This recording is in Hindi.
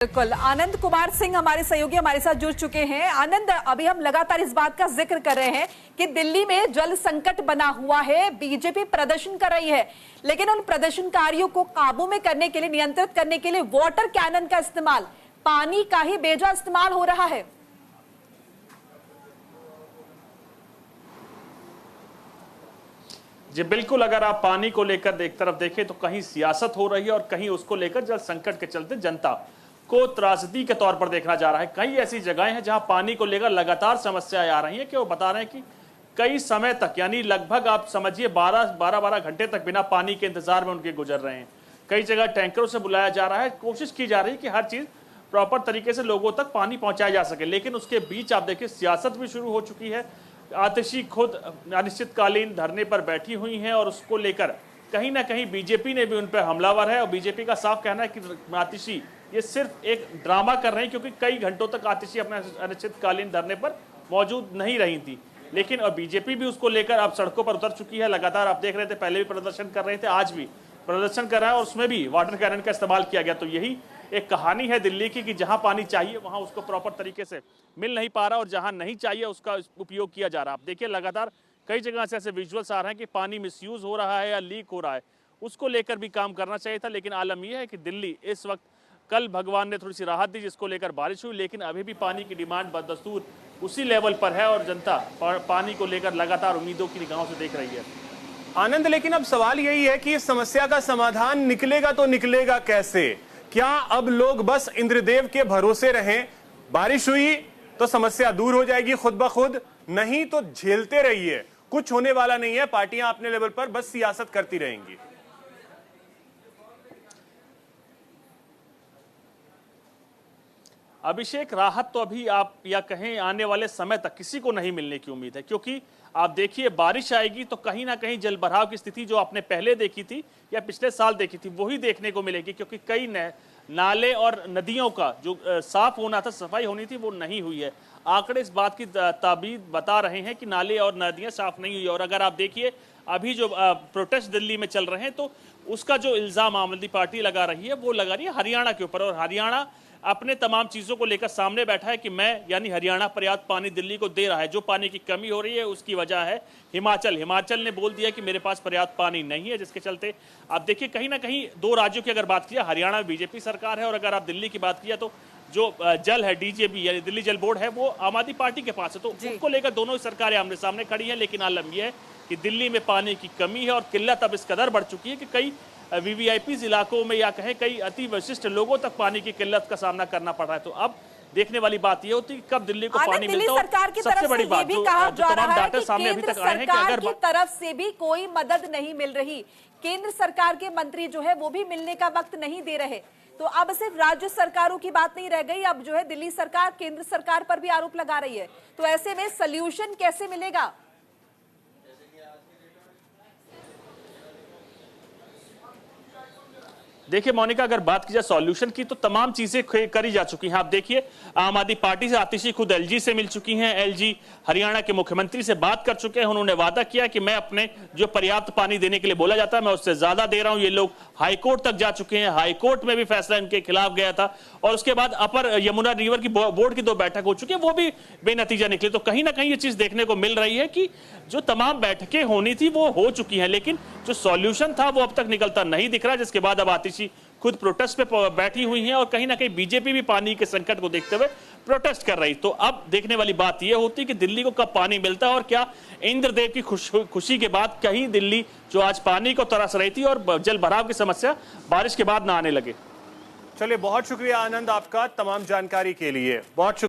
बिल्कुल। आनंद कुमार सिंह हमारे सहयोगी हमारे साथ जुड़ चुके हैं। आनंद, अभी हम लगातार इस बात का जिक्र कर रहे हैं कि दिल्ली में जल संकट बना हुआ है, बीजेपी प्रदर्शन कर रही है, लेकिन उन प्रदर्शनकारियों को काबू में करने के लिए, नियंत्रित करने के लिए वाटर कैनन का इस्तेमाल, पानी का ही बेजा इस्तेमाल हो रहा है। जी बिल्कुल, अगर आप पानी को लेकर एक तरफ देखें तो कहीं सियासत हो रही है और कहीं उसको लेकर जल संकट के चलते जनता को त्रासदी के तौर पर देखा जा रहा है। कई ऐसी जगहें हैं जहां पानी को लेकर लगातार समस्याएं आ रही हैं कि वो बता रहे हैं कि कई समय तक, यानी लगभग आप समझिए 12 घंटे तक बिना पानी के इंतजार में उनके गुजर रहे हैं। कई जगह टैंकरों से बुलाया जा रहा है, कोशिश की जा रही है कि हर चीज प्रॉपर तरीके से लोगों तक पानी पहुंचाया जा सके, लेकिन उसके बीच आप देखिए सियासत भी शुरू हो चुकी है। आतिशी खुद अनिश्चितकालीन धरने पर बैठी हुई हैं और उसको लेकर कहीं ना कहीं बीजेपी ने भी उन पर हमलावर है और बीजेपी का साफ कहना है कि आतिशी ये सिर्फ एक ड्रामा कर रहे हैं, क्योंकि कई घंटों तक आतिशी अपने अनिश्चितकालीन धरने पर मौजूद नहीं रही थी। लेकिन और बीजेपी भी उसको लेकर अब सड़कों पर उतर चुकी है। लगातार आप देख रहे थे, पहले भी प्रदर्शन कर रहे थे, आज भी प्रदर्शन कर रहा है और उसमें भी वाटर कैनन का इस्तेमाल किया गया। तो यही एक कहानी है दिल्ली की कि जहां पानी चाहिए वहां उसको प्रॉपर तरीके से मिल नहीं पा रहा और जहां नहीं चाहिए उसका उपयोग किया जा रहा है। आप देखिए लगातार कई जगह से ऐसे विजुअल्स आ रहे हैं कि पानी मिसयूज हो रहा है या लीक हो रहा है, उसको लेकर भी काम करना चाहिए था। लेकिन आलम यह है कि दिल्ली इस वक्त, कल भगवान ने थोड़ी सी राहत दी जिसको लेकर बारिश हुई, लेकिन अभी भी पानी की डिमांड बदस्तूर उसी लेवल पर है और जनता पानी को लेकर लगातार उम्मीदों की निगाहों से देख रही है। आनंद, लेकिन अब सवाल यही है कि इस समस्या का समाधान निकलेगा तो निकलेगा कैसे? क्या अब लोग बस इंद्रदेव के भरोसे रहें, बारिश हुई तो समस्या दूर हो जाएगी खुद ब खुद, नहीं तो झेलते रहिए, कुछ होने वाला नहीं है, पार्टियां अपने लेवल पर बस सियासत करती रहेंगी? अभिषेक, राहत तो अभी आप या कहें आने वाले समय तक किसी को नहीं मिलने की उम्मीद है, क्योंकि आप देखिए बारिश आएगी तो कहीं ना कहीं जल भराव की स्थिति जो आपने पहले देखी थी या पिछले साल देखी थी वही देखने को मिलेगी, क्योंकि कई नाले और नदियों का जो साफ होना था, सफाई होनी थी, वो नहीं हुई है। आंकड़े इस बात की ताबीद बता रहे हैं कि नाले और नदियां साफ नहीं हुई। और अगर आप देखिए अभी जो प्रोटेस्ट दिल्ली में चल रहे हैं तो उसका जो इल्जाम आम आदमी पार्टी लगा रही है वो लगा रही है हरियाणा के ऊपर, और हरियाणा अपने तमाम चीजों को लेकर सामने बैठा है कि मैं, यानी हरियाणा पर्याप्त पानी दिल्ली को दे रहा है। जो पानी की कमी हो रही है उसकी वजह है हिमाचल ने बोल दिया कि मेरे पास पर्याप्त पानी नहीं है, जिसके चलते आप देखिए कहीं ना कहीं दो राज्यों की अगर बात किया, हरियाणा में बीजेपी सरकार है और अगर आप दिल्ली की बात किया तो जो जल है डीजेबी यानी दिल्ली जल बोर्ड है वो आम आदमी पार्टी के पास है। तो उसको लेकर दोनों ही सरकारें आमने सामने खड़ी है। लेकिन आलम यह है कि दिल्ली में पानी की कमी है और किल्लत अब इस कदर बढ़ चुकी है कि कई वीवीआईपी इलाकों में या कहें कई अति विशिष्ट लोगों तक पानी की किल्लत का सामना करना पड़ रहा है। तो अब देखने वाली बात यह होती है कब दिल्ली को पानी मिलता है। सरकार की सबसे बड़ी बात जो कहा जा रहा है कि सामने अभी तक आए हैं कि सरकार की तरफ से भी कोई मदद नहीं मिल रही, केंद्र सरकार के मंत्री जो है वो भी मिलने का वक्त नहीं दे रहे। तो अब सिर्फ राज्य सरकारों की बात नहीं रह गई, अब जो है दिल्ली सरकार केंद्र सरकार पर भी आरोप लगा रही है। तो ऐसे में सॉल्यूशन कैसे मिलेगा? देखिए मोनिका, अगर बात की जाए सॉल्यूशन की तो तमाम चीजें करी जा चुकी हैं। आप देखिए आम आदमी पार्टी से आतिशी खुद एलजी से मिल चुकी हैं, एलजी हरियाणा के मुख्यमंत्री से बात कर चुके हैं। उन्होंने वादा किया कि मैं अपने जो पर्याप्त पानी देने के लिए बोला जाता है मैं उससे ज्यादा दे रहा हूं। ये लोग हाईकोर्ट तक जा चुके हैं, हाईकोर्ट में भी फैसला इनके खिलाफ गया था और उसके बाद अपर यमुना रिवर की बोर्ड की 2 बैठक हो चुकी है, वो भी बेनतीजा निकली। तो कहीं ना कहीं ये चीज देखने को मिल रही है कि जो तमाम बैठकें होनी थी वो हो चुकी हैं, लेकिन जो सॉल्यूशन था वो अब तक निकलता नहीं दिख रहा, जिसके बाद अब आतिशी खुद प्रोटेस्ट पे बैठी हुई हैं और कहीं ना कहीं बीजेपी भी पानी के संकट को देखते हुए प्रोटेस्ट कर रही। तो अब देखने वाली बात यह होती है कि दिल्ली को कब पानी मिलता है और क्या इंद्रदेव की खुशी के बाद कहीं दिल्ली जो आज पानी को तरस रही थी और जल भराव की समस्या बारिश के बाद ना आने लगे। चलिए, बहुत शुक्रिया आनंद आपका तमाम जानकारी के लिए। बहुत